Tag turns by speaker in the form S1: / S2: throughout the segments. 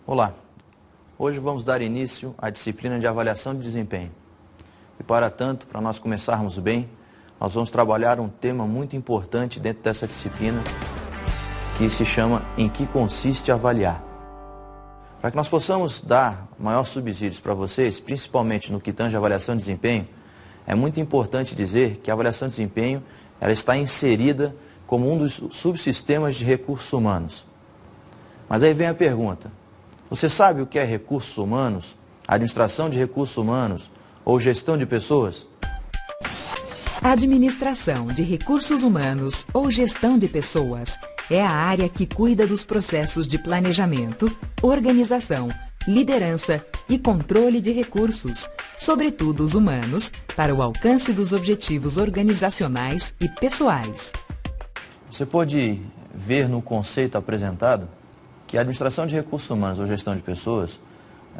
S1: Olá, hoje vamos dar início à disciplina de avaliação de desempenho. E para tanto, para nós começarmos bem, nós vamos trabalhar um tema muito importante dentro dessa disciplina que se chama em que consiste avaliar. Para que nós possamos dar maior subsídios para vocês, principalmente no que tange a avaliação de desempenho, é muito importante dizer que a avaliação de desempenho ela está inserida como um dos subsistemas de recursos humanos. Mas aí vem a pergunta, você sabe o que é recursos humanos, administração de recursos humanos ou gestão de pessoas?
S2: A administração de recursos humanos ou gestão de pessoas é a área que cuida dos processos de planejamento, organização, liderança e controle de recursos, sobretudo os humanos, para o alcance dos objetivos organizacionais e pessoais.
S1: Você pode ver no conceito apresentado que a administração de recursos humanos ou gestão de pessoas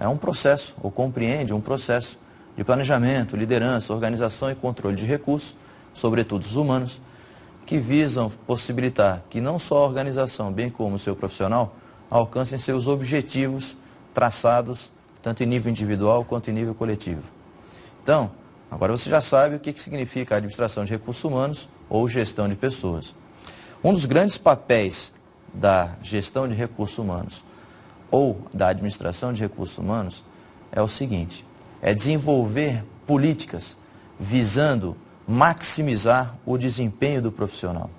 S1: é um processo, ou compreende um processo de planejamento, liderança, organização e controle de recursos, sobretudo os humanos, que visam possibilitar que não só a organização, bem como o seu profissional, alcancem seus objetivos traçados, tanto em nível individual quanto em nível coletivo. Então, agora você já sabe o que significa a administração de recursos humanos ou gestão de pessoas. Um dos grandes papéis da gestão de recursos humanos ou da administração de recursos humanos é o seguinte, é desenvolver políticas visando maximizar o desempenho do profissional.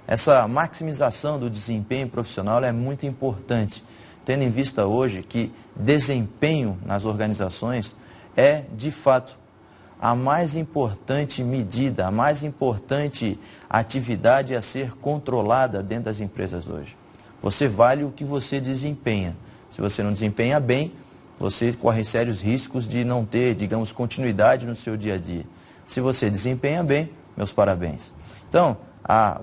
S1: Essa maximização do desempenho profissional é muito importante, tendo em vista hoje que desempenho nas organizações é, de fato, a mais importante medida, a mais importante atividade a ser controlada dentro das empresas hoje. Você vale o que você desempenha. Se você não desempenha bem, você corre sérios riscos de não ter, digamos, continuidade no seu dia a dia. Se você desempenha bem, meus parabéns. Então,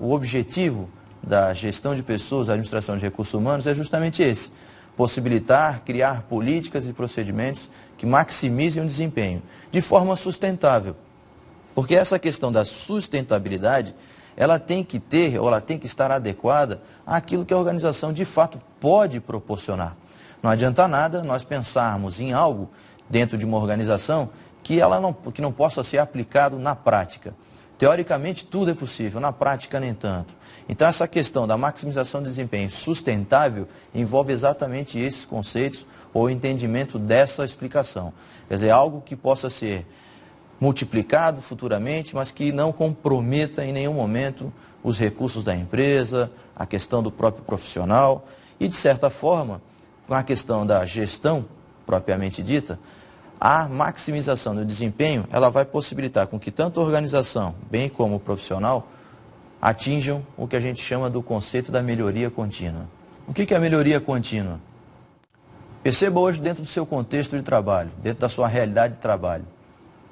S1: o objetivo da gestão de pessoas, da administração de recursos humanos é justamente esse. Possibilitar, criar políticas e procedimentos que maximizem o desempenho de forma sustentável. Porque essa questão da sustentabilidade, ela tem que ter, ou ela tem que estar adequada àquilo que a organização de fato pode proporcionar. Não adianta nada nós pensarmos em algo dentro de uma organização que não possa ser aplicado na prática. Teoricamente, tudo é possível, na prática, nem tanto. Então, essa questão da maximização do desempenho sustentável envolve exatamente esses conceitos ou o entendimento dessa explicação. Quer dizer, algo que possa ser multiplicado futuramente, mas que não comprometa em nenhum momento os recursos da empresa, a questão do próprio profissional e, de certa forma, com a questão da gestão propriamente dita, a maximização do desempenho, ela vai possibilitar com que tanto a organização, bem como o profissional, atinjam o que a gente chama do conceito da melhoria contínua. O que é a melhoria contínua? Perceba hoje dentro do seu contexto de trabalho, dentro da sua realidade de trabalho.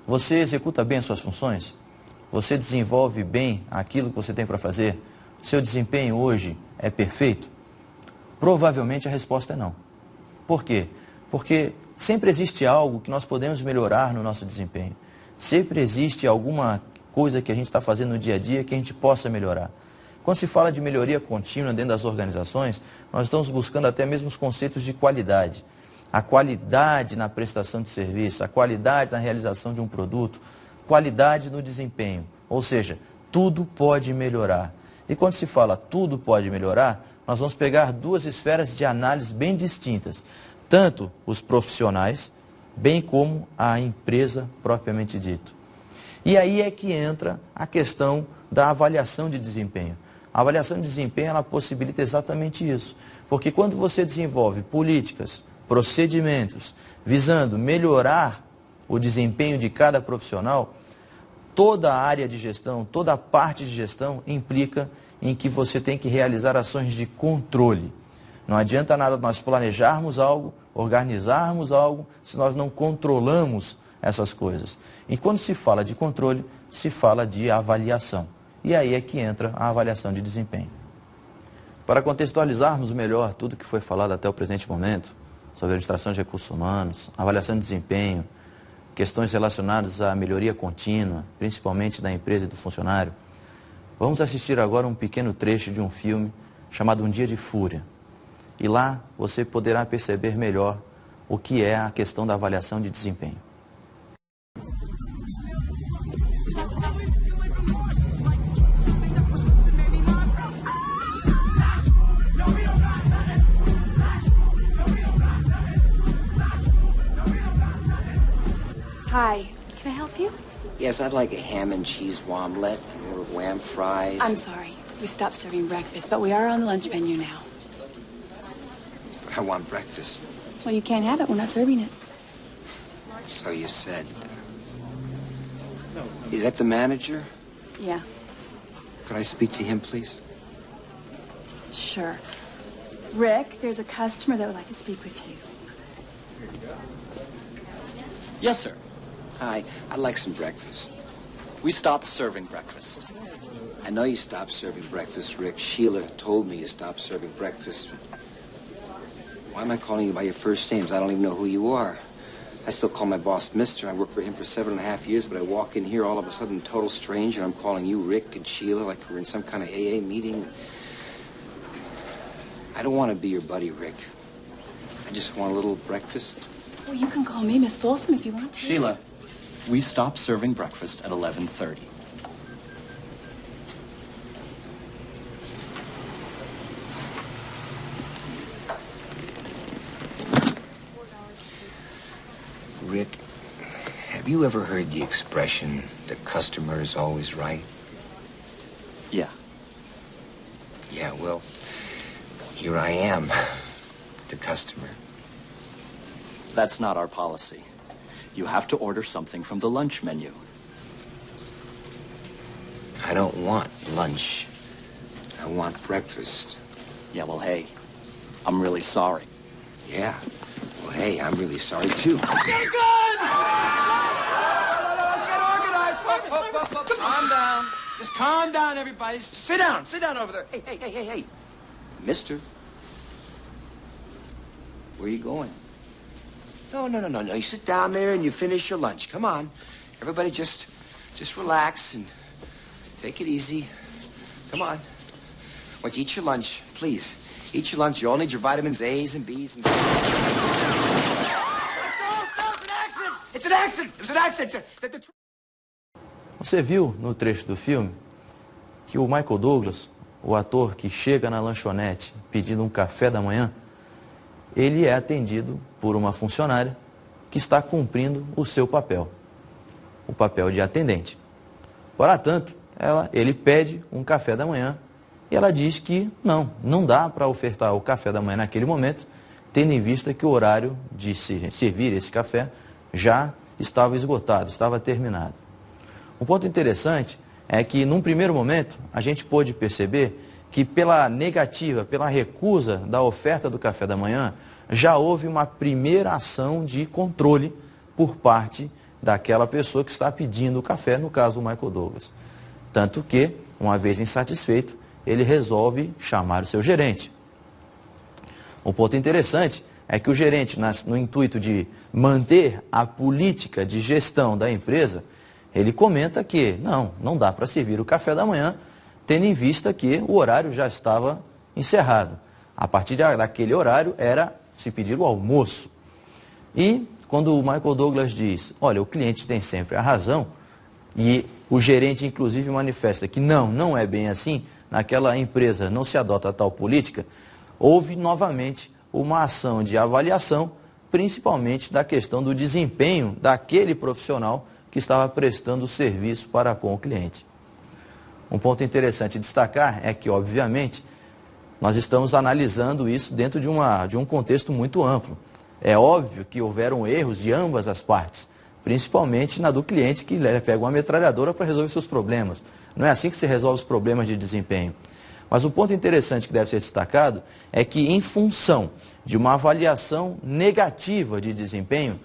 S1: Você executa bem as suas funções? Você desenvolve bem aquilo que você tem para fazer? O seu desempenho hoje é perfeito? Provavelmente a resposta é não. Por quê? Porque sempre existe algo que nós podemos melhorar no nosso desempenho. Sempre existe alguma coisa que a gente está fazendo no dia a dia que a gente possa melhorar. Quando se fala de melhoria contínua dentro das organizações, nós estamos buscando até mesmo os conceitos de qualidade. A qualidade na prestação de serviço, a qualidade na realização de um produto, qualidade no desempenho. Ou seja, tudo pode melhorar. E quando se fala tudo pode melhorar, nós vamos pegar duas esferas de análise bem distintas. Tanto os profissionais, bem como a empresa propriamente dito. E aí é que entra a questão da avaliação de desempenho. A avaliação de desempenho, ela possibilita exatamente isso. Porque quando você desenvolve políticas, procedimentos, visando melhorar o desempenho de cada profissional, toda a área de gestão, toda a parte de gestão implica em que você tem que realizar ações de controle. Não adianta nada nós planejarmos algo, organizarmos algo, se nós não controlamos essas coisas. E quando se fala de controle, se fala de avaliação. E aí é que entra a avaliação de desempenho. Para contextualizarmos melhor tudo que foi falado até o presente momento, sobre a administração de recursos humanos, avaliação de desempenho, questões relacionadas à melhoria contínua, principalmente da empresa e do funcionário, vamos assistir agora um pequeno trecho de um filme chamado Um Dia de Fúria. E lá você poderá perceber melhor o que é a questão da avaliação de desempenho.
S3: Hi, can I help you?
S4: Yes, I'd like a ham and cheese omelet and a little wham fries.
S3: I'm sorry. We stopped serving breakfast, but we are on the lunch menu now.
S4: But I want breakfast.
S3: Well, you can't have it. We're not serving it.
S4: So you said. Is that the manager?
S3: Yeah,
S4: Could I speak to him, please?
S3: sure. Rick, there's a customer that would like to speak with you.
S5: Yes, sir.
S4: Hi, I'd like some breakfast.
S5: We stopped serving breakfast.
S4: I know you stopped serving breakfast, Rick. Sheila told me you stopped serving breakfast. Why am I calling you by your first names? I don't even know who you are. I still call my boss Mister. I worked for him for 7.5 years, but I walk in here all of a sudden, total stranger, and I'm calling you Rick and Sheila like we're in some kind of AA meeting. I don't want to be your buddy, Rick. I just want a little breakfast.
S3: Well, you can call me Miss Folsom if you want to.
S5: Sheila, we stopped serving breakfast at 11:30.
S4: Rick, have you ever heard the expression, the customer is always right?
S5: Yeah.
S4: Yeah, well, here I am, the customer.
S5: That's not our policy. You have to order something from the lunch menu.
S4: I don't want lunch. I want breakfast.
S5: Yeah, well, hey, I'm really sorry.
S4: Yeah. Well, hey, I'm really sorry, too.
S6: Get a gun! Let's get organized. Calm down. Just calm down, everybody. Sit down. Sit down over there.
S4: Hey. Mister. Where are you going? No. You sit down there and you finish your lunch. Come on. Everybody just relax and take it easy. Come on. Why don't you eat your lunch, please. Eat your lunch. You all need your vitamins A's and B's and... It's an accident! It's an accident!
S1: Você viu no trecho do filme que o Michael Douglas, o ator que chega na lanchonete pedindo um café da manhã, ele é atendido por uma funcionária que está cumprindo o seu papel, o papel de atendente. Portanto, ele pede um café da manhã e ela diz que não dá para ofertar o café da manhã naquele momento, tendo em vista que o horário de se servir esse café já estava esgotado, estava terminado. Um ponto interessante é que, num primeiro momento, a gente pôde perceber que pela negativa, pela recusa da oferta do café da manhã, já houve uma primeira ação de controle por parte daquela pessoa que está pedindo o café, no caso do Michael Douglas. Tanto que, uma vez insatisfeito, ele resolve chamar o seu gerente. Um ponto interessante é que o gerente, no intuito de manter a política de gestão da empresa, ele comenta que não dá para servir o café da manhã, tendo em vista que o horário já estava encerrado. A partir daquele horário era se pedir o almoço. E quando o Michael Douglas diz, olha, o cliente tem sempre a razão, e o gerente inclusive manifesta que não é bem assim, naquela empresa não se adota tal política, houve novamente uma ação de avaliação, principalmente da questão do desempenho daquele profissional que estava prestando o serviço para com o cliente. Um ponto interessante destacar é que, obviamente, nós estamos analisando isso dentro de um contexto muito amplo. É óbvio que houveram erros de ambas as partes, principalmente na do cliente que pega uma metralhadora para resolver seus problemas. Não é assim que se resolve os problemas de desempenho. Mas o ponto interessante que deve ser destacado é que, em função de uma avaliação negativa de desempenho,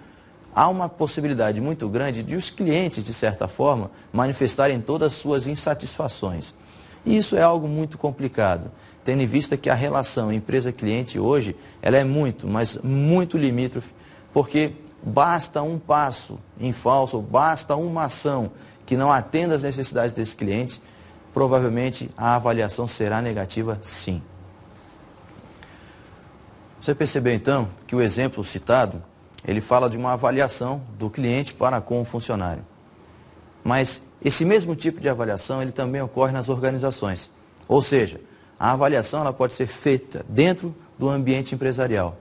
S1: há uma possibilidade muito grande de os clientes, de certa forma, manifestarem todas as suas insatisfações. E isso é algo muito complicado, tendo em vista que a relação empresa-cliente hoje, ela é muito, mas muito limítrofe, porque basta um passo em falso, basta uma ação que não atenda às necessidades desse cliente, provavelmente a avaliação será negativa, sim. Você percebeu então que o exemplo citado, ele fala de uma avaliação do cliente para com o funcionário. Mas esse mesmo tipo de avaliação, ele também ocorre nas organizações. Ou seja, a avaliação ela pode ser feita dentro do ambiente empresarial.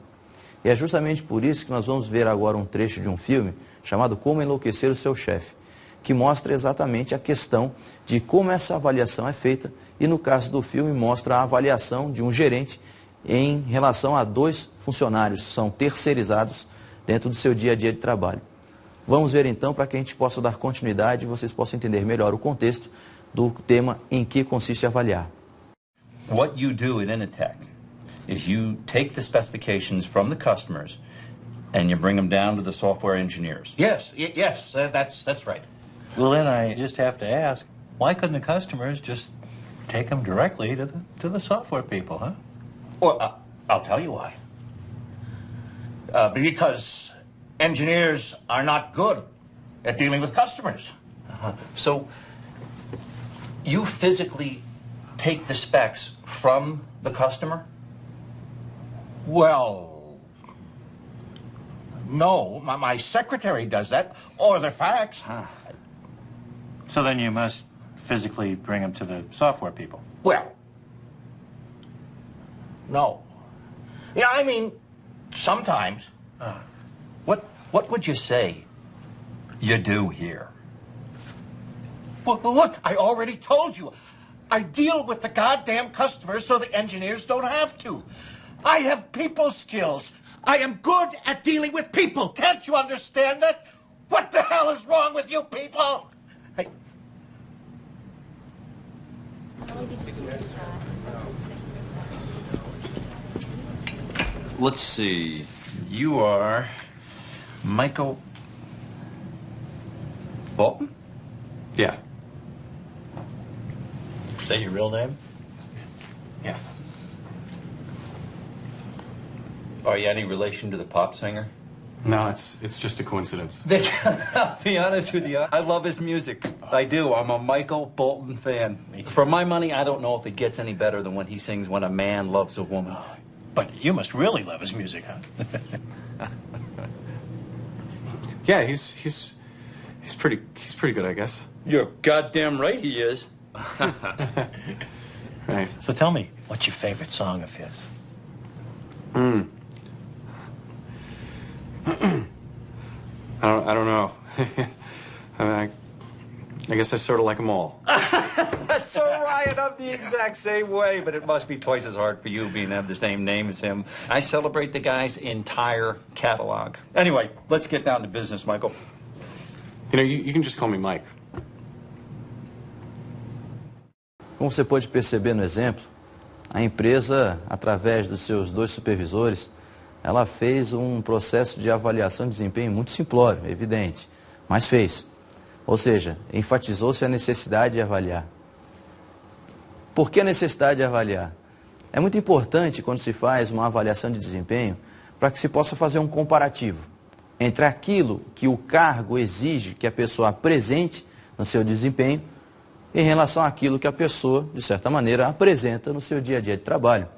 S1: E é justamente por isso que nós vamos ver agora um trecho de um filme chamado Como Enlouquecer o Seu Chefe, que mostra exatamente a questão de como essa avaliação é feita e no caso do filme mostra a avaliação de um gerente em relação a 2 funcionários que são terceirizados dentro do seu dia a dia de trabalho. Vamos ver então para que a gente possa dar continuidade e vocês possam entender melhor o contexto do tema em que consiste avaliar.
S7: What you do at Initech is you take the specifications from the customers and you bring them down to the software engineers.
S8: Yes, that's right.
S9: Well, then I just have to ask, why couldn't the customers just take them directly to the software people, huh?
S8: Well, I'll tell you why. Because engineers are not good at dealing with customers.
S7: So you physically take the specs from the customer?
S8: Well, no, my secretary does that, or the fax.
S9: So then you must physically bring them to the software people.
S8: Well, no. Yeah, I mean, sometimes.
S7: What would you say you do here?
S8: Well, look, I already told you. I deal with the goddamn customers so the engineers don't have to. I have people skills. I am good at dealing with people. Can't you understand that? What the hell is wrong with you people?
S7: Let's see. You are Michael Bolton?
S10: Yeah.
S9: Is that your real name?
S7: Yeah. Are you any relation to the pop singer?
S10: No, it's just a coincidence.
S7: Vic, I'll be honest with you. I love his music. I do. I'm a Michael Bolton fan. For my money, I don't know if it gets any better than when he sings When a Man Loves a Woman.
S9: But you must really love his music, huh?
S10: Yeah, he's pretty good, I guess.
S7: You're goddamn right he is.
S10: Right.
S9: So tell me, what's your favorite song of his?
S10: I don't know. I guess I sort of like them all.
S7: That's all right. I'm the exact same way, but it must be twice as hard for you being have the same name as him. I celebrate the guy's entire catalog. Anyway, let's get down to business, Michael.
S10: You know, you can just call me Mike.
S1: Como você pode perceber no exemplo, a empresa, através dos seus 2 supervisores, ela fez um processo de avaliação de desempenho muito simplório, evidente, mas fez. Ou seja, enfatizou-se a necessidade de avaliar. Por que a necessidade de avaliar? É muito importante quando se faz uma avaliação de desempenho para que se possa fazer um comparativo entre aquilo que o cargo exige que a pessoa apresente no seu desempenho em relação àquilo que a pessoa, de certa maneira, apresenta no seu dia a dia de trabalho.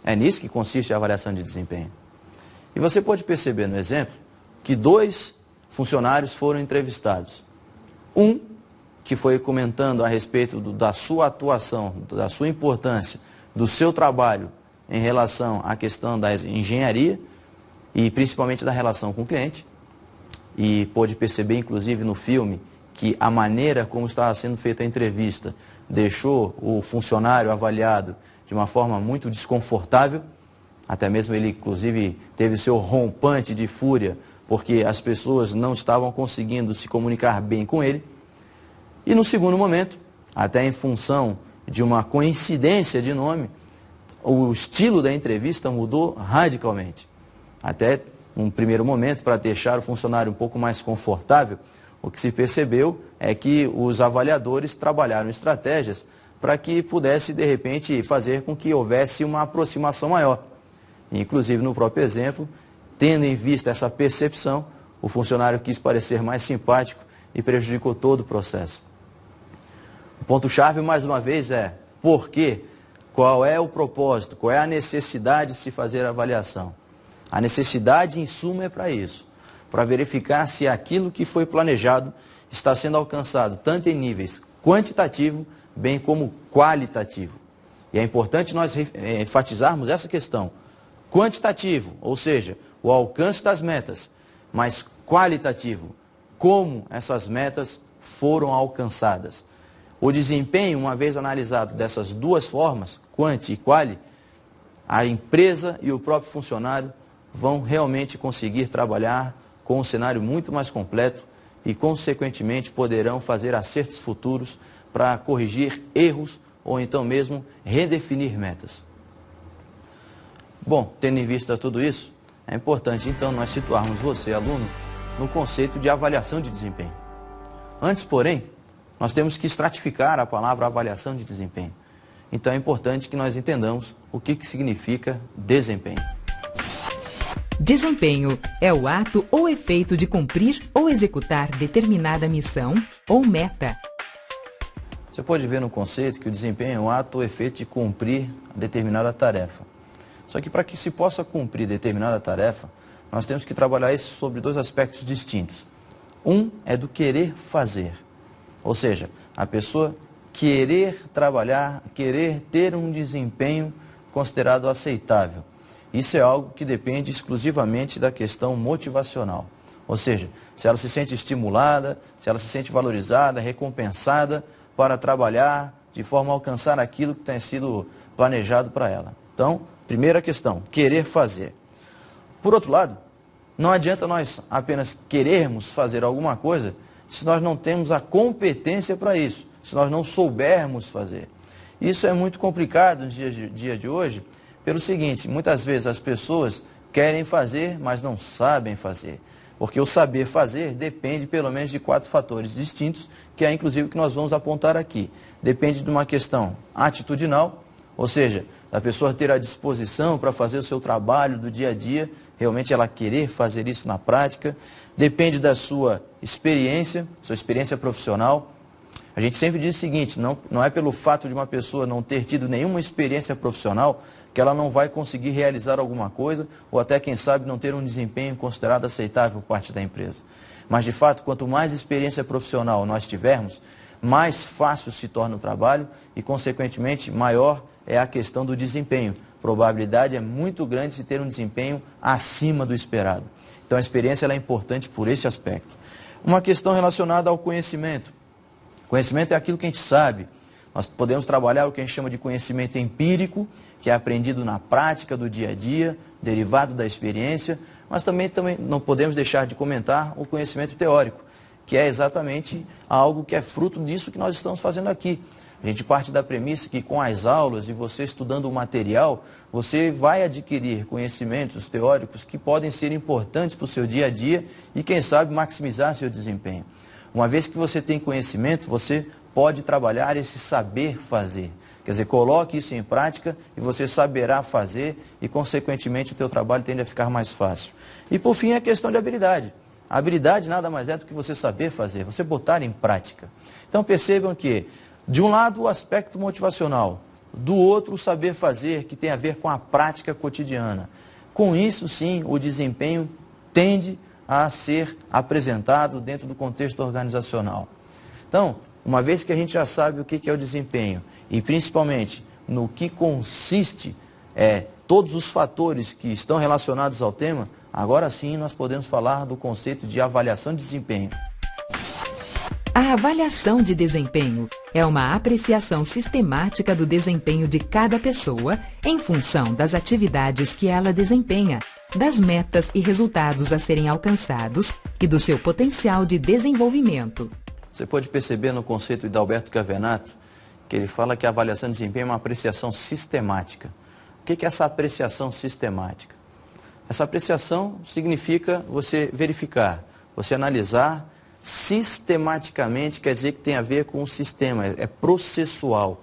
S1: É nisso que consiste a avaliação de desempenho. E você pode perceber no exemplo que 2 funcionários foram entrevistados. Um que foi comentando a respeito da sua atuação, da sua importância, do seu trabalho em relação à questão da engenharia e principalmente da relação com o cliente. E pôde perceber, inclusive, no filme, que a maneira como estava sendo feita a entrevista deixou o funcionário avaliado de uma forma muito desconfortável. Até mesmo ele, inclusive, teve seu rompante de fúria, porque as pessoas não estavam conseguindo se comunicar bem com ele. E no segundo momento, até em função de uma coincidência de nome, o estilo da entrevista mudou radicalmente. Até um primeiro momento, para deixar o funcionário um pouco mais confortável, o que se percebeu é que os avaliadores trabalharam estratégias para que pudesse, de repente, fazer com que houvesse uma aproximação maior. Inclusive, no próprio exemplo, tendo em vista essa percepção, o funcionário quis parecer mais simpático e prejudicou todo o processo. O ponto-chave, mais uma vez, é por que qual é o propósito, qual é a necessidade de se fazer a avaliação. A necessidade, em suma, é para isso, para verificar se aquilo que foi planejado está sendo alcançado, tanto em níveis quantitativo, bem como qualitativo. E é importante nós enfatizarmos essa questão. Quantitativo, ou seja, o alcance das metas, mas qualitativo, como essas metas foram alcançadas. O desempenho, uma vez analisado dessas duas formas, quanti e quali, a empresa e o próprio funcionário vão realmente conseguir trabalhar com um cenário muito mais completo e, consequentemente, poderão fazer acertos futuros para corrigir erros ou então mesmo redefinir metas. Bom, tendo em vista tudo isso, é importante então nós situarmos você, aluno, no conceito de avaliação de desempenho. Antes, porém, nós temos que estratificar a palavra avaliação de desempenho. Então é importante que nós entendamos o que significa desempenho.
S2: Desempenho é o ato ou efeito de cumprir ou executar determinada missão ou meta.
S1: Você pode ver no conceito que o desempenho é um ato ou efeito de cumprir determinada tarefa. Só que para que se possa cumprir determinada tarefa, nós temos que trabalhar isso sobre dois aspectos distintos. Um é do querer fazer, ou seja, a pessoa querer trabalhar, querer ter um desempenho considerado aceitável. Isso é algo que depende exclusivamente da questão motivacional. Ou seja, se ela se sente estimulada, se ela se sente valorizada, recompensada para trabalhar de forma a alcançar aquilo que tem sido planejado para ela. Então, primeira questão, querer fazer. Por outro lado, não adianta nós apenas querermos fazer alguma coisa se nós não temos a competência para isso, se nós não soubermos fazer. Isso é muito complicado nos dias de hoje, pelo seguinte, muitas vezes as pessoas querem fazer, mas não sabem fazer. Porque o saber fazer depende pelo menos de 4 fatores distintos, que é inclusive o que nós vamos apontar aqui. Depende de uma questão atitudinal, ou seja, da pessoa ter a disposição para fazer o seu trabalho do dia a dia, realmente ela querer fazer isso na prática. Depende da sua experiência profissional. A gente sempre diz o seguinte, não é pelo fato de uma pessoa não ter tido nenhuma experiência profissional que ela não vai conseguir realizar alguma coisa ou até, quem sabe, não ter um desempenho considerado aceitável por parte da empresa. Mas, de fato, quanto mais experiência profissional nós tivermos, mais fácil se torna o trabalho e, consequentemente, maior é a questão do desempenho. A probabilidade é muito grande de ter um desempenho acima do esperado. Então, a experiência ela é importante por esse aspecto. Uma questão relacionada ao conhecimento. Conhecimento é aquilo que a gente sabe. Nós podemos trabalhar o que a gente chama de conhecimento empírico, que é aprendido na prática do dia a dia, derivado da experiência, mas também não podemos deixar de comentar o conhecimento teórico, que é exatamente algo que é fruto disso que nós estamos fazendo aqui. A gente parte da premissa que com as aulas e você estudando o material, você vai adquirir conhecimentos teóricos que podem ser importantes para o seu dia a dia e, quem sabe, maximizar seu desempenho. Uma vez que você tem conhecimento, você pode trabalhar esse saber fazer. Quer dizer, coloque isso em prática e você saberá fazer e, consequentemente, o teu trabalho tende a ficar mais fácil. E, por fim, a questão de habilidade. A habilidade nada mais é do que você saber fazer, você botar em prática. Então, percebam que, de um lado, o aspecto motivacional, do outro, o saber fazer, que tem a ver com a prática cotidiana. Com isso, sim, o desempenho tende a ser apresentado dentro do contexto organizacional. Então, uma vez que a gente já sabe o que é o desempenho e principalmente no que consiste todos os fatores que estão relacionados ao tema, agora sim nós podemos falar do conceito de avaliação de desempenho.
S2: A avaliação de desempenho é uma apreciação sistemática do desempenho de cada pessoa em função das atividades que ela desempenha, das metas e resultados a serem alcançados e do seu potencial de desenvolvimento.
S1: Você pode perceber no conceito de Alberto Cavenato que ele fala que a avaliação de desempenho é uma apreciação sistemática. O que é essa apreciação sistemática? Essa apreciação significa você verificar, você analisar sistematicamente, quer dizer que tem a ver com o sistema, é processual.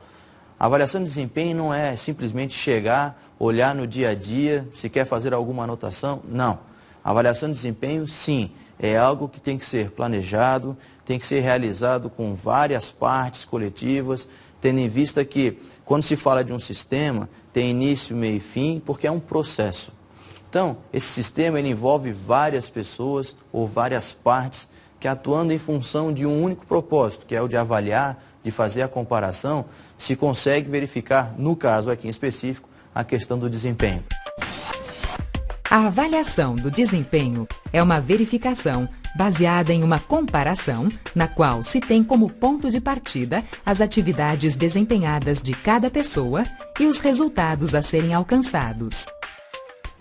S1: A avaliação de desempenho não é simplesmente chegar, olhar no dia a dia, se quer fazer alguma anotação, não. A avaliação de desempenho, sim, é algo que tem que ser planejado, tem que ser realizado com várias partes coletivas, tendo em vista que, quando se fala de um sistema, tem início, meio e fim, porque é um processo. Então, esse sistema ele envolve várias pessoas ou várias partes que, atuando em função de um único propósito, que é o de avaliar, de fazer a comparação, se consegue verificar, no caso aqui em específico, a questão do desempenho.
S2: A avaliação do desempenho é uma verificação baseada em uma comparação, na qual se tem como ponto de partida as atividades desempenhadas de cada pessoa e os resultados a serem alcançados.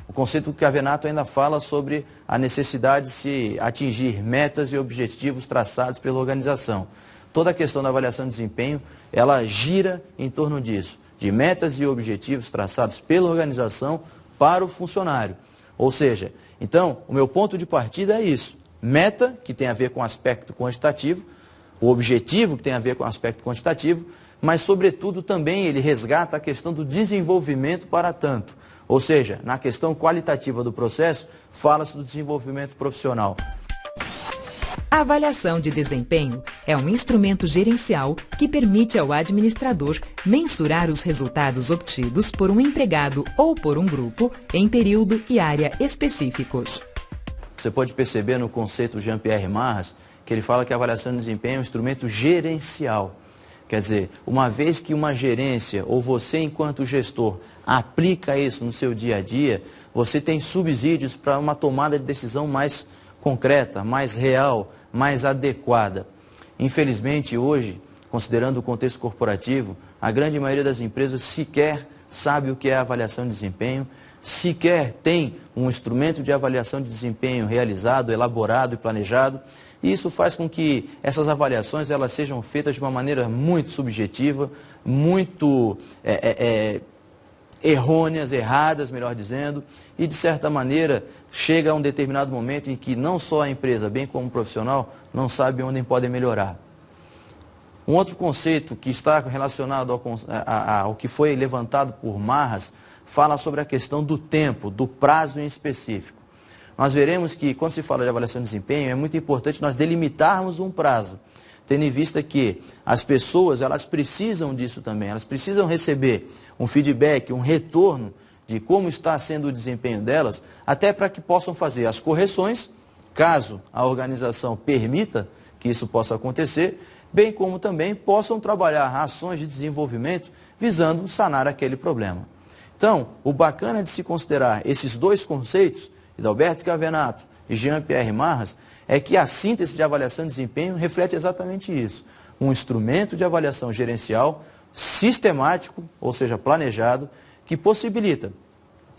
S1: O conceito do Chiavenato ainda fala sobre a necessidade de se atingir metas e objetivos traçados pela organização. Toda a questão da avaliação de desempenho, ela gira em torno disso, de metas e objetivos traçados pela organização para o funcionário. Ou seja, então, o meu ponto de partida é isso. Meta, que tem a ver com o aspecto quantitativo, o objetivo, que tem a ver com o aspecto quantitativo, mas, sobretudo, também ele resgata a questão do desenvolvimento para tanto. Ou seja, na questão qualitativa do processo, fala-se do desenvolvimento profissional.
S2: A avaliação de desempenho é um instrumento gerencial que permite ao administrador mensurar os resultados obtidos por um empregado ou por um grupo em período e área específicos.
S1: Você pode perceber no conceito Jean-Pierre Marras que ele fala que a avaliação de desempenho é um instrumento gerencial. Quer dizer, uma vez que uma gerência ou você, enquanto gestor, aplica isso no seu dia a dia, você tem subsídios para uma tomada de decisão mais concreta, mais real, mais adequada. Infelizmente, hoje, considerando o contexto corporativo, a grande maioria das empresas sequer sabe o que é a avaliação de desempenho, sequer tem um instrumento de avaliação de desempenho realizado, elaborado e planejado. E isso faz com que essas avaliações elas sejam feitas de uma maneira muito subjetiva, muito errôneas, erradas, melhor dizendo, e de certa maneira chega a um determinado momento em que não só a empresa, bem como o profissional, não sabe onde podem melhorar. Um outro conceito que está relacionado ao que foi levantado por Marras, fala sobre a questão do tempo, do prazo em específico. Nós veremos que, quando se fala de avaliação de desempenho, é muito importante nós delimitarmos um prazo, tendo em vista que as pessoas, elas precisam disso também, elas precisam receber um feedback, um retorno de como está sendo o desempenho delas, até para que possam fazer as correções, caso a organização permita que isso possa acontecer, bem como também possam trabalhar ações de desenvolvimento visando sanar aquele problema. Então, o bacana de se considerar esses dois conceitos, Adalberto Chiavenato e Jean-Pierre Marras, é que a síntese de avaliação de desempenho reflete exatamente isso. Um instrumento de avaliação gerencial sistemático, ou seja, planejado, que possibilita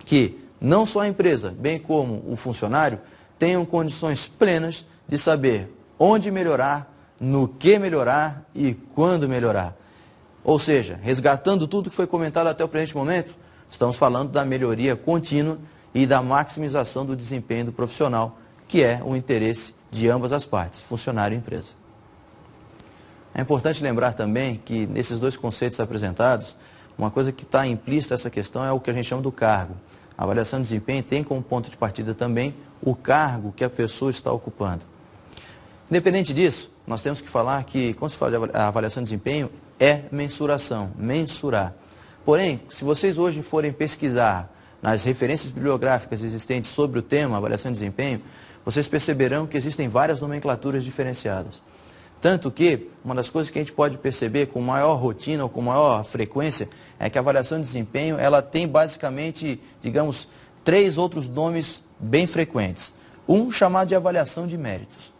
S1: que não só a empresa, bem como o funcionário, tenham condições plenas de saber onde melhorar, no que melhorar e quando melhorar. Ou seja, resgatando tudo que foi comentado até o presente momento, estamos falando da melhoria contínua e da maximização do desempenho do profissional, que é o interesse de ambas as partes, funcionário e empresa. É importante lembrar também que nesses dois conceitos apresentados, uma coisa que está implícita nessa questão é o que a gente chama do cargo. A avaliação de desempenho tem como ponto de partida também o cargo que a pessoa está ocupando. Independente disso, nós temos que falar que, quando se fala de avaliação de desempenho, é mensuração, mensurar. Porém, se vocês hoje forem pesquisar nas referências bibliográficas existentes sobre o tema avaliação de desempenho, vocês perceberão que existem várias nomenclaturas diferenciadas. Tanto que, uma das coisas que a gente pode perceber com maior rotina ou com maior frequência, é que a avaliação de desempenho, ela tem basicamente, digamos, 3 outros nomes bem frequentes. Um chamado de avaliação de méritos.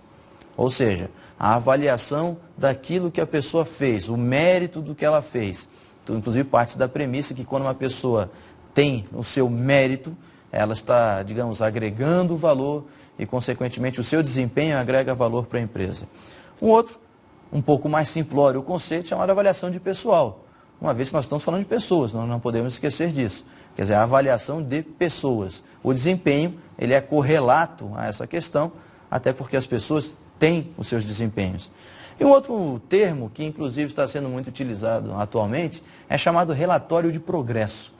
S1: Ou seja, a avaliação daquilo que a pessoa fez, o mérito do que ela fez. Então, inclusive, parte da premissa que quando uma pessoa tem o seu mérito, ela está, digamos, agregando valor e, consequentemente, o seu desempenho agrega valor para a empresa. Um outro, um pouco mais simplório, o conceito chamado avaliação de pessoal. Uma vez que nós estamos falando de pessoas, nós não podemos esquecer disso. Quer dizer, a avaliação de pessoas. O desempenho, ele é correlato a essa questão, até porque as pessoas têm os seus desempenhos. E um outro termo, que inclusive está sendo muito utilizado atualmente, é chamado relatório de progresso.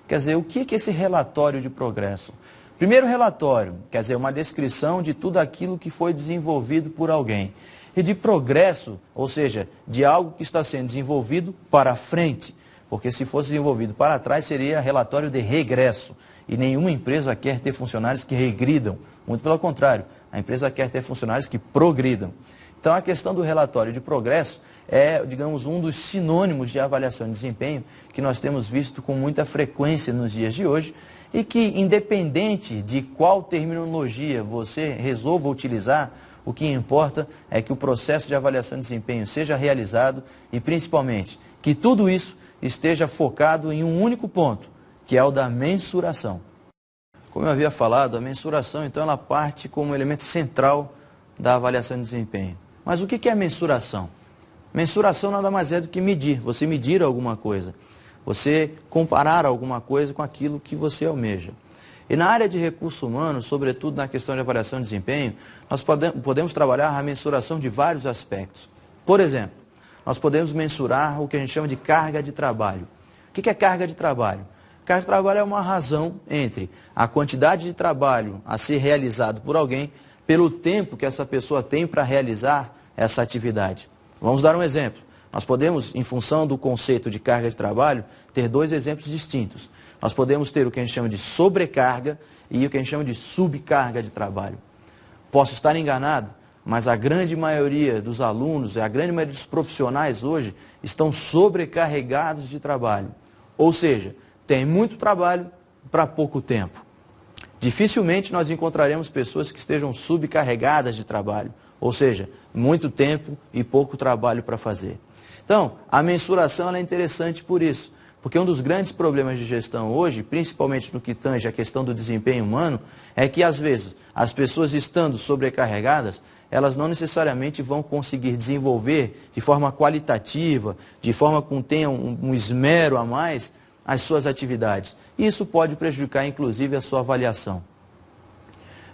S1: Quer dizer, o que é esse relatório de progresso? Primeiro relatório, quer dizer, uma descrição de tudo aquilo que foi desenvolvido por alguém. e de progresso, ou seja, de algo que está sendo desenvolvido para frente. Porque se fosse desenvolvido para trás, seria relatório de regresso. E nenhuma empresa quer ter funcionários que regridam. Muito pelo contrário, a empresa quer ter funcionários que progridam. Então, a questão do relatório de progresso é, digamos, um dos sinônimos de avaliação de desempenho que nós temos visto com muita frequência nos dias de hoje e que, independente de qual terminologia você resolva utilizar, o que importa é que o processo de avaliação de desempenho seja realizado e, principalmente, que tudo isso esteja focado em um único ponto, que é o da mensuração. Como eu havia falado, a mensuração, então, ela parte como elemento central da avaliação de desempenho. Mas o que é mensuração? Mensuração nada mais é do que medir, você medir alguma coisa, você comparar alguma coisa com aquilo que você almeja. E na área de recursos humanos, sobretudo na questão de avaliação de desempenho, nós podemos trabalhar a mensuração de vários aspectos. Por exemplo, nós podemos mensurar o que a gente chama de carga de trabalho. O que é carga de trabalho? Carga de trabalho é uma razão entre a quantidade de trabalho a ser realizado por alguém pelo tempo que essa pessoa tem para realizar essa atividade. Vamos dar um exemplo. Nós podemos, em função do conceito de carga de trabalho, ter dois exemplos distintos. Nós podemos ter o que a gente chama de sobrecarga e o que a gente chama de subcarga de trabalho. Posso estar enganado, mas a grande maioria dos alunos, a grande maioria dos profissionais hoje estão sobrecarregados de trabalho. Ou seja, tem muito trabalho para pouco tempo. Dificilmente nós encontraremos pessoas que estejam subcarregadas de trabalho, ou seja, muito tempo e pouco trabalho para fazer. Então, a mensuração ela é interessante por isso, porque um dos grandes problemas de gestão hoje, principalmente no que tange a questão do desempenho humano, é que às vezes as pessoas estando sobrecarregadas, elas não necessariamente vão conseguir desenvolver de forma qualitativa, de forma que tenham um esmero a mais, as suas atividades. Isso pode prejudicar, inclusive, a sua avaliação.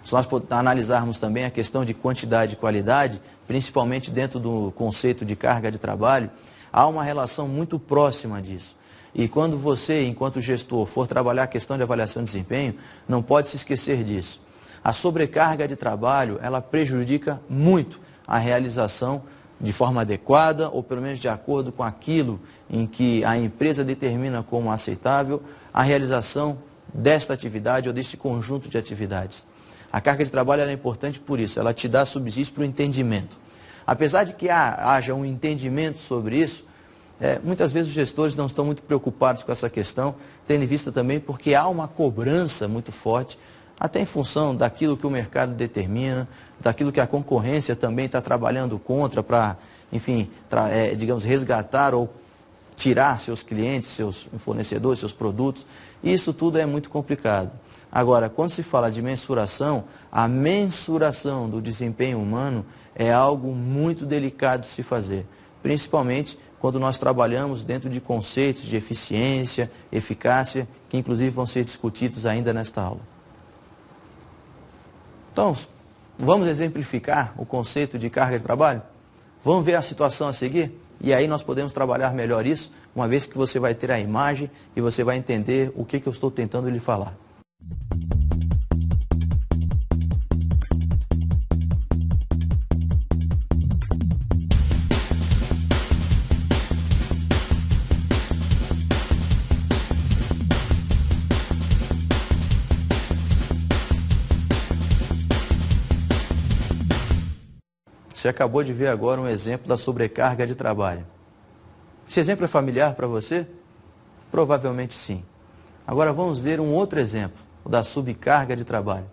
S1: Se nós analisarmos também a questão de quantidade e qualidade, principalmente dentro do conceito de carga de trabalho, há uma relação muito próxima disso. E quando você, enquanto gestor, for trabalhar a questão de avaliação de desempenho, não pode se esquecer disso. A sobrecarga de trabalho, ela prejudica muito a realização de forma adequada, ou pelo menos de acordo com aquilo em que a empresa determina como aceitável, a realização desta atividade ou deste conjunto de atividades. A carga de trabalho ela é importante por isso, ela te dá subsídio para o entendimento. Apesar de que haja um entendimento sobre isso, muitas vezes os gestores não estão muito preocupados com essa questão, tendo em vista também porque há uma cobrança muito forte, até em função daquilo que o mercado determina, daquilo que a concorrência também está trabalhando contra para, enfim, digamos, resgatar ou tirar seus clientes, seus fornecedores, seus produtos. Isso tudo é muito complicado. Agora, quando se fala de mensuração, a mensuração do desempenho humano é algo muito delicado de se fazer, principalmente quando nós trabalhamos dentro de conceitos de eficiência, eficácia, que inclusive vão ser discutidos ainda nesta aula. Então, vamos exemplificar o conceito de carga de trabalho? Vamos ver a situação a seguir? E aí nós podemos trabalhar melhor isso, uma vez que você vai ter a imagem e você vai entender o que eu estou tentando lhe falar. Você acabou de ver agora um exemplo da sobrecarga de trabalho. Esse exemplo é familiar para você? Provavelmente sim. Agora vamos ver um outro exemplo, o da subcarga de trabalho.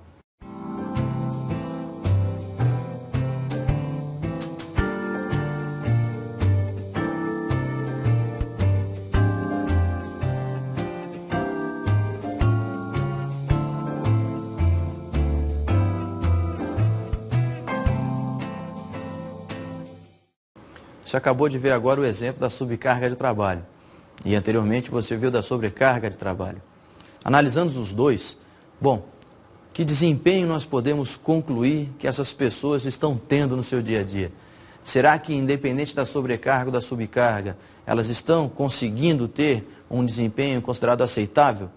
S1: Você acabou de ver agora o exemplo da subcarga de trabalho. E anteriormente você viu da sobrecarga de trabalho. Analisando os dois, bom, que desempenho nós podemos concluir que essas pessoas estão tendo no seu dia a dia? Será que, independente da sobrecarga ou da subcarga, elas estão conseguindo ter um desempenho considerado aceitável?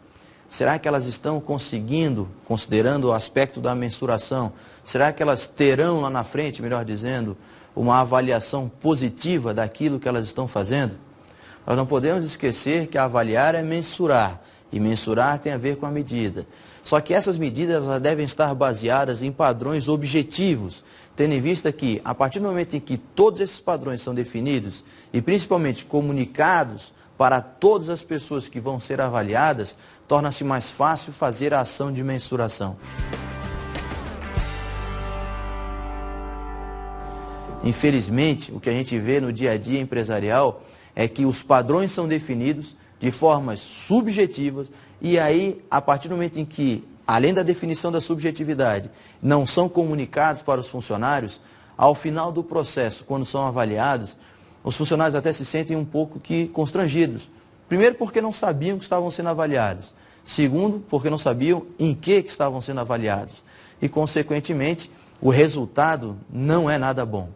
S1: Será que elas estão conseguindo, considerando o aspecto da mensuração, será que elas terão lá na frente, melhor dizendo, uma avaliação positiva daquilo que elas estão fazendo? Nós não podemos esquecer que avaliar é mensurar, e mensurar tem a ver com a medida. Só que essas medidas elas devem estar baseadas em padrões objetivos, tendo em vista que, a partir do momento em que todos esses padrões são definidos e principalmente comunicados para todas as pessoas que vão ser avaliadas, torna-se mais fácil fazer a ação de mensuração. Infelizmente, o que a gente vê no dia a dia empresarial é que os padrões são definidos de formas subjetivas e aí, a partir do momento em que, além da definição da subjetividade, não são comunicados para os funcionários, ao final do processo, quando são avaliados, os funcionários até se sentem um pouco que constrangidos. Primeiro, porque não sabiam que estavam sendo avaliados. Segundo, porque não sabiam em que estavam sendo avaliados. E, consequentemente, o resultado não é nada bom.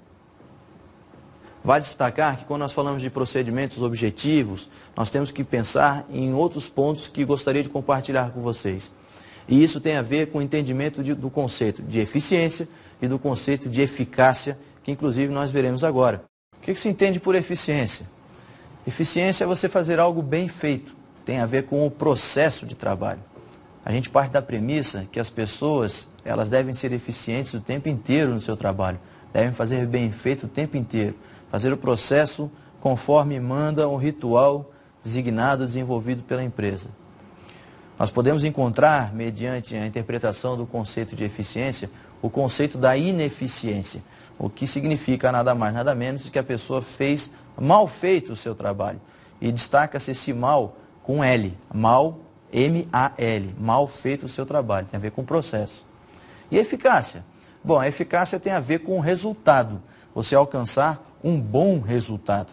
S1: Vale destacar que quando nós falamos de procedimentos objetivos, nós temos que pensar em outros pontos que gostaria de compartilhar com vocês. E isso tem a ver com o entendimento do conceito de eficiência e do conceito de eficácia, que inclusive nós veremos agora. O que se entende por eficiência? Eficiência é você fazer algo bem feito, tem a ver com o processo de trabalho. A gente parte da premissa que as pessoas elas devem ser eficientes o tempo inteiro no seu trabalho, devem fazer bem feito o tempo inteiro, fazer o processo conforme manda o ritual designado, desenvolvido pela empresa. Nós podemos encontrar, mediante a interpretação do conceito de eficiência, o conceito da ineficiência, o que significa nada mais, nada menos que a pessoa fez mal feito o seu trabalho. E destaca-se esse mal com L, mal, M-A-L, mal feito o seu trabalho, tem a ver com o processo. E eficácia? Bom, a eficácia tem a ver com o resultado, você alcançar um bom resultado.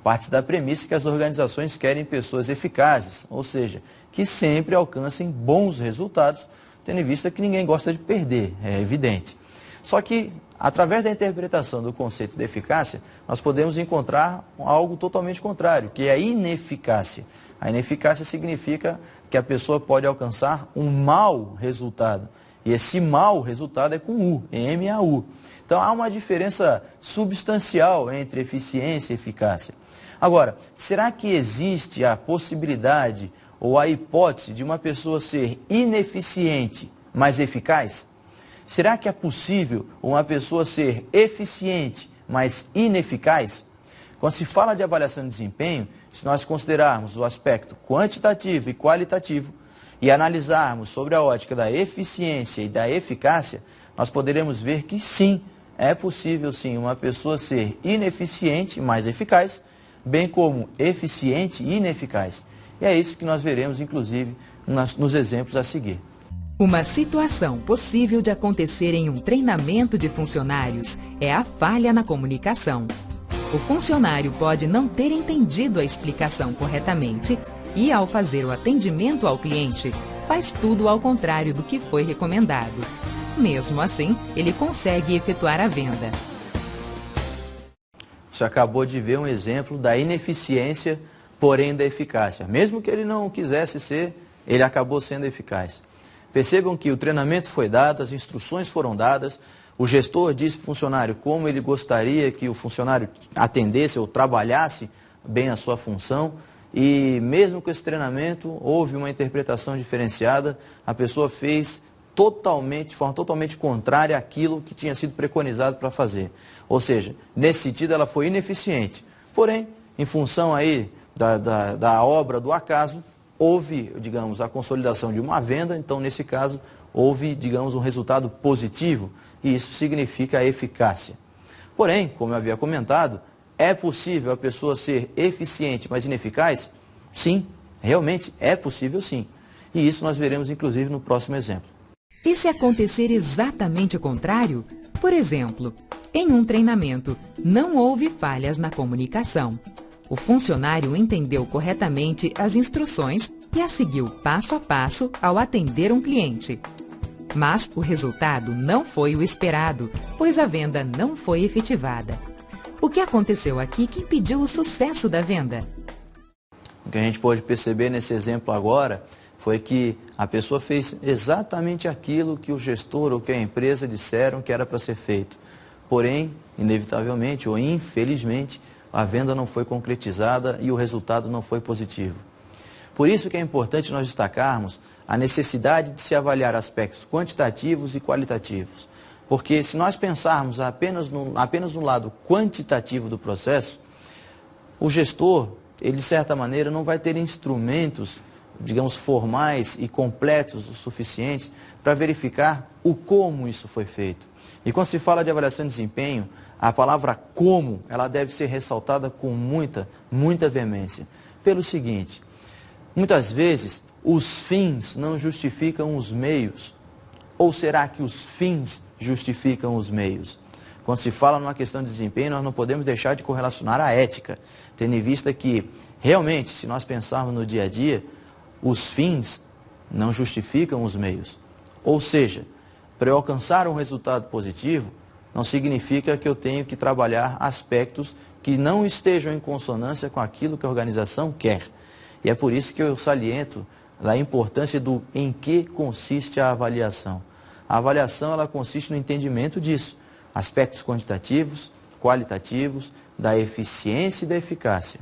S1: Parte da premissa que as organizações querem pessoas eficazes, ou seja, que sempre alcancem bons resultados, tendo em vista que ninguém gosta de perder, é evidente. Só que, através da interpretação do conceito de eficácia, nós podemos encontrar algo totalmente contrário, que é a ineficácia. A ineficácia significa que a pessoa pode alcançar um mau resultado. E esse mau resultado é com U, M-A-U. Então há uma diferença substancial entre eficiência e eficácia. Agora, será que existe a possibilidade ou a hipótese de uma pessoa ser ineficiente, mas eficaz? Será que é possível uma pessoa ser eficiente, mas ineficaz? Quando se fala de avaliação de desempenho, se nós considerarmos o aspecto quantitativo e qualitativo e analisarmos sobre a ótica da eficiência e da eficácia, nós poderemos ver que sim, é possível sim uma pessoa ser ineficiente, mas eficaz, bem como eficiente e ineficaz. E é isso que nós veremos, inclusive, nos exemplos a seguir.
S2: Uma situação possível de acontecer em um treinamento de funcionários é a falha na comunicação. O funcionário pode não ter entendido a explicação corretamente e, ao fazer o atendimento ao cliente, faz tudo ao contrário do que foi recomendado. Mesmo assim, ele consegue efetuar a venda.
S1: Você acabou de ver um exemplo da ineficiência, porém da eficácia. Mesmo que ele não quisesse ser, ele acabou sendo eficaz. Percebam que o treinamento foi dado, as instruções foram dadas, o gestor disse para o funcionário como ele gostaria que o funcionário atendesse ou trabalhasse bem a sua função, e mesmo com esse treinamento houve uma interpretação diferenciada, a pessoa fez de forma totalmente contrária àquilo que tinha sido preconizado para fazer. Ou seja, nesse sentido ela foi ineficiente. Porém, em função aí da obra do acaso, houve, digamos, a consolidação de uma venda, então nesse caso houve, digamos, um resultado positivo e isso significa a eficácia. Porém, como eu havia comentado, é possível a pessoa ser eficiente, mas ineficaz? Sim, realmente é possível sim. E isso nós veremos inclusive no próximo exemplo.
S2: E se acontecer exatamente o contrário? Por exemplo, em um treinamento, não houve falhas na comunicação. O funcionário entendeu corretamente as instruções e as seguiu passo a passo ao atender um cliente. Mas o resultado não foi o esperado, pois a venda não foi efetivada. O que aconteceu aqui que impediu o sucesso da venda?
S1: O que a gente pode perceber nesse exemplo agora foi que a pessoa fez exatamente aquilo que o gestor ou que a empresa disseram que era para ser feito. Porém, inevitavelmente ou infelizmente, a venda não foi concretizada e o resultado não foi positivo. Por isso que é importante nós destacarmos a necessidade de se avaliar aspectos quantitativos e qualitativos. Porque se nós pensarmos apenas no lado quantitativo do processo, o gestor, ele de certa maneira não vai ter instrumentos, digamos, formais e completos o suficientes para verificar o como isso foi feito. E quando se fala de avaliação de desempenho, a palavra como, ela deve ser ressaltada com muita veemência. Pelo seguinte, muitas vezes os fins não justificam os meios. Ou será que os fins justificam os meios? Quando se fala numa questão de desempenho, nós não podemos deixar de correlacionar a ética, tendo em vista que, realmente, se nós pensarmos no dia a dia, os fins não justificam os meios. Ou seja, para eu alcançar um resultado positivo, não significa que eu tenho que trabalhar aspectos que não estejam em consonância com aquilo que a organização quer. E é por isso que eu saliento a importância do em que consiste a avaliação. A avaliação, ela consiste no entendimento disso, aspectos quantitativos, qualitativos, da eficiência e da eficácia.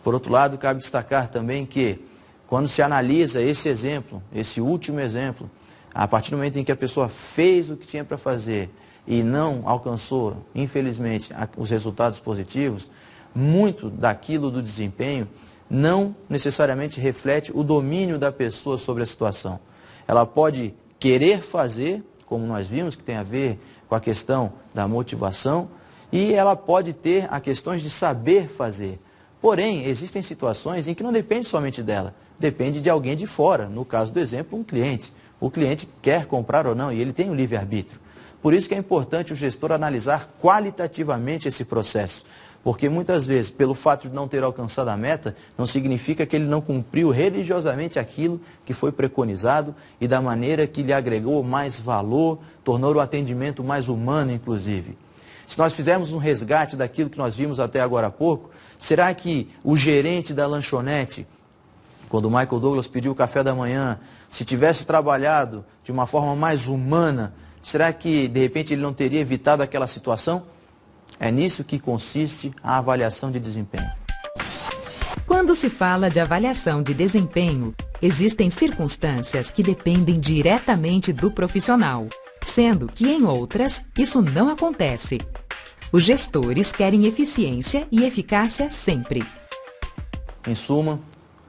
S1: Por outro lado, cabe destacar também que, quando se analisa esse exemplo, esse último exemplo, a partir do momento em que a pessoa fez o que tinha para fazer e não alcançou, infelizmente, os resultados positivos, muito daquilo do desempenho não necessariamente reflete o domínio da pessoa sobre a situação. Ela pode querer fazer, como nós vimos, que tem a ver com a questão da motivação, e ela pode ter as questões de saber fazer. Porém, existem situações em que não depende somente dela, depende de alguém de fora, no caso do exemplo, um cliente. O cliente quer comprar ou não e ele tem o livre-arbítrio. Por isso que é importante o gestor analisar qualitativamente esse processo. Porque muitas vezes, pelo fato de não ter alcançado a meta, não significa que ele não cumpriu religiosamente aquilo que foi preconizado e da maneira que lhe agregou mais valor, tornou o atendimento mais humano, inclusive. Se nós fizermos um resgate daquilo que nós vimos até agora há pouco, será que o gerente da lanchonete, quando o Michael Douglas pediu o café da manhã, se tivesse trabalhado de uma forma mais humana, será que de repente ele não teria evitado aquela situação? É nisso que consiste a avaliação de desempenho.
S2: Quando se fala de avaliação de desempenho, existem circunstâncias que dependem diretamente do profissional, sendo que em outras isso não acontece. Os gestores querem eficiência e eficácia sempre.
S1: Em suma,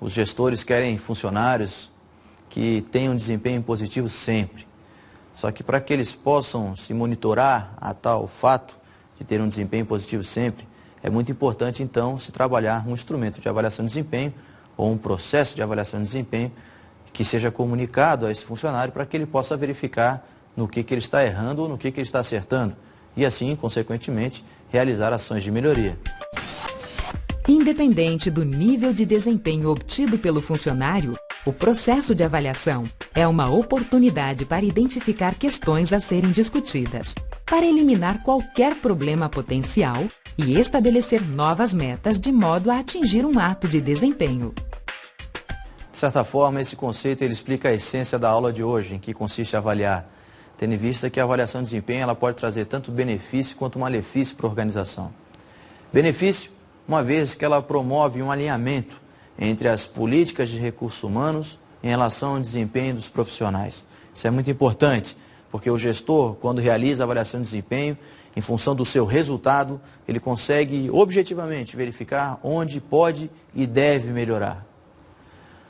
S1: os gestores querem funcionários que tenham desempenho positivo sempre. Só que para que eles possam se monitorar a tal fato de ter um desempenho positivo sempre, é muito importante então se trabalhar um instrumento de avaliação de desempenho ou um processo de avaliação de desempenho que seja comunicado a esse funcionário para que ele possa verificar no que ele está errando ou no que ele está acertando e assim, consequentemente, realizar ações de melhoria.
S2: Independente do nível de desempenho obtido pelo funcionário, o processo de avaliação é uma oportunidade para identificar questões a serem discutidas, para eliminar qualquer problema potencial e estabelecer novas metas de modo a atingir um ato de desempenho.
S1: De certa forma, esse conceito ele explica a essência da aula de hoje, em que consiste avaliar, tendo em vista que a avaliação de desempenho ela pode trazer tanto benefício quanto malefício para a organização. Benefício, uma vez que ela promove um alinhamento entre as políticas de recursos humanos em relação ao desempenho dos profissionais. Isso é muito importante, porque o gestor, quando realiza a avaliação de desempenho, em função do seu resultado, ele consegue objetivamente verificar onde pode e deve melhorar.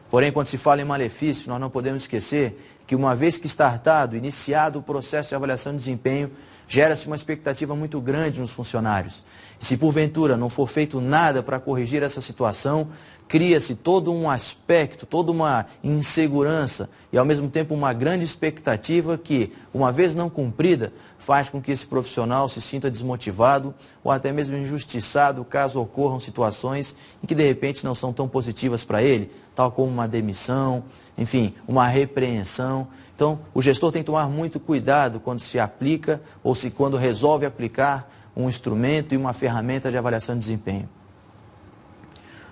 S1: Porém, quando se fala em malefício, nós não podemos esquecer que uma vez que startado, iniciado o processo de avaliação de desempenho, gera-se uma expectativa muito grande nos funcionários. E se porventura não for feito nada para corrigir essa situação, cria-se todo um aspecto, toda uma insegurança e ao mesmo tempo uma grande expectativa que, uma vez não cumprida, faz com que esse profissional se sinta desmotivado ou até mesmo injustiçado caso ocorram situações em que de repente não são tão positivas para ele, tal como uma demissão, enfim, uma repreensão. Então, o gestor tem que tomar muito cuidado quando se aplica ou quando resolve aplicar um instrumento e uma ferramenta de avaliação de desempenho.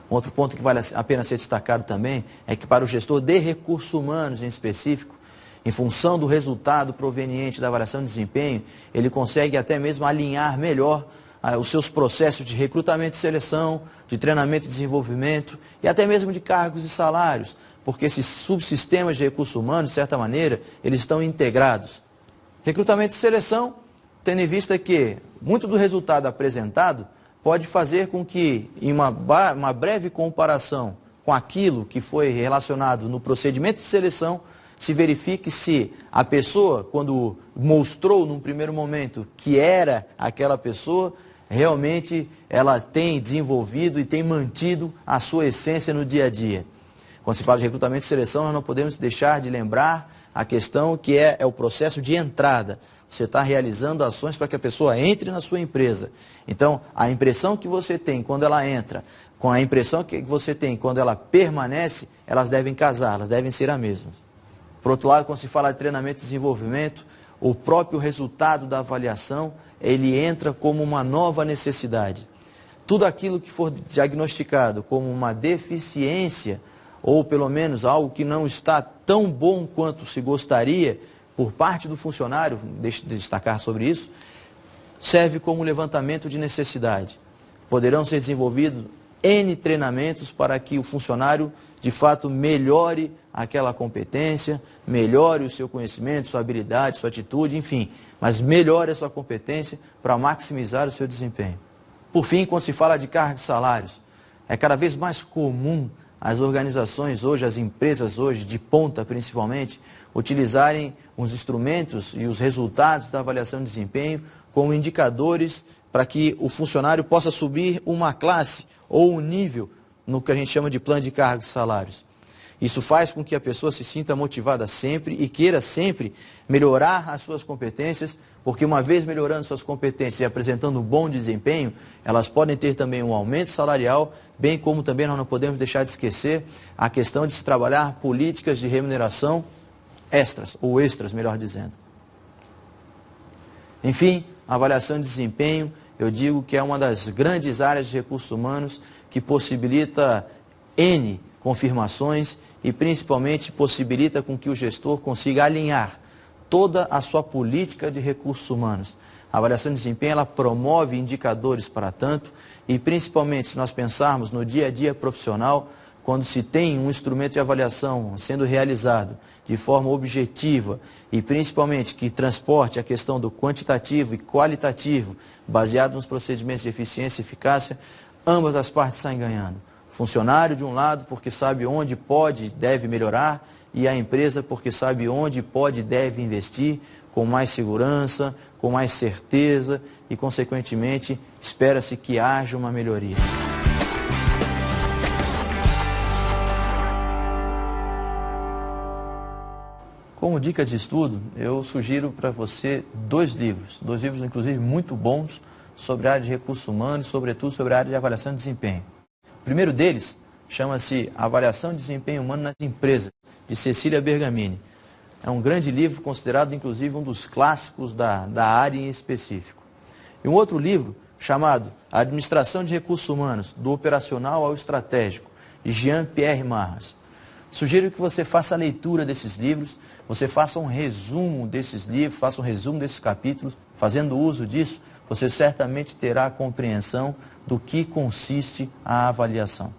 S1: Um outro ponto que vale a pena ser destacado também é que para o gestor de recursos humanos em específico, em função do resultado proveniente da avaliação de desempenho, ele consegue até mesmo alinhar melhor os seus processos de recrutamento e seleção, de treinamento e desenvolvimento e até mesmo de cargos e salários, porque esses subsistemas de recursos humanos, de certa maneira, eles estão integrados. Recrutamento e seleção, tendo em vista que muito do resultado apresentado pode fazer com que, em uma breve comparação com aquilo que foi relacionado no procedimento de seleção, se verifique se a pessoa, quando mostrou num primeiro momento que era aquela pessoa, realmente ela tem desenvolvido e tem mantido a sua essência no dia a dia. Quando se fala de recrutamento e seleção, nós não podemos deixar de lembrar a questão que é o processo de entrada. Você está realizando ações para que a pessoa entre na sua empresa. Então, a impressão que você tem quando ela entra, com a impressão que você tem quando ela permanece, elas devem casar, elas devem ser as mesmas. Por outro lado, quando se fala de treinamento e desenvolvimento, o próprio resultado da avaliação, ele entra como uma nova necessidade. Tudo aquilo que for diagnosticado como uma deficiência, ou pelo menos algo que não está tão bom quanto se gostaria, por parte do funcionário, deixe de destacar sobre isso, serve como levantamento de necessidade. Poderão ser desenvolvidos N treinamentos para que o funcionário, de fato, melhore aquela competência, melhore o seu conhecimento, sua habilidade, sua atitude, enfim, mas melhore a sua competência para maximizar o seu desempenho. Por fim, quando se fala de cargos e salários, é cada vez mais comum as organizações hoje, as empresas hoje, de ponta principalmente, utilizarem os instrumentos e os resultados da avaliação de desempenho como indicadores para que o funcionário possa subir uma classe ou um nível no que a gente chama de plano de cargos e salários. Isso faz com que a pessoa se sinta motivada sempre e queira sempre melhorar as suas competências, porque uma vez melhorando suas competências e apresentando um bom desempenho, elas podem ter também um aumento salarial, bem como também nós não podemos deixar de esquecer a questão de se trabalhar políticas de remuneração extras, ou extras, melhor dizendo. Enfim, a avaliação de desempenho, eu digo que é uma das grandes áreas de recursos humanos que possibilita N confirmações e principalmente possibilita com que o gestor consiga alinhar toda a sua política de recursos humanos. A avaliação de desempenho, ela promove indicadores para tanto e principalmente se nós pensarmos no dia a dia profissional, quando se tem um instrumento de avaliação sendo realizado de forma objetiva e principalmente que transporte a questão do quantitativo e qualitativo, baseado nos procedimentos de eficiência e eficácia, ambas as partes saem ganhando. O funcionário de um lado porque sabe onde pode e deve melhorar e a empresa porque sabe onde pode e deve investir com mais segurança, com mais certeza e consequentemente espera-se que haja uma melhoria. Como dica de estudo, eu sugiro para você dois livros inclusive muito bons sobre a área de recursos humanos, sobretudo sobre a área de avaliação de desempenho. O primeiro deles chama-se Avaliação de Desempenho Humano nas Empresas, de Cecília Bergamini. É um grande livro, considerado inclusive um dos clássicos da área em específico. E um outro livro chamado Administração de Recursos Humanos, do Operacional ao Estratégico, de Jean-Pierre Marras. Sugiro que você faça a leitura desses livros, você faça um resumo desses livros, faça um resumo desses capítulos. Fazendo uso disso, você certamente terá a compreensão do que consiste a avaliação.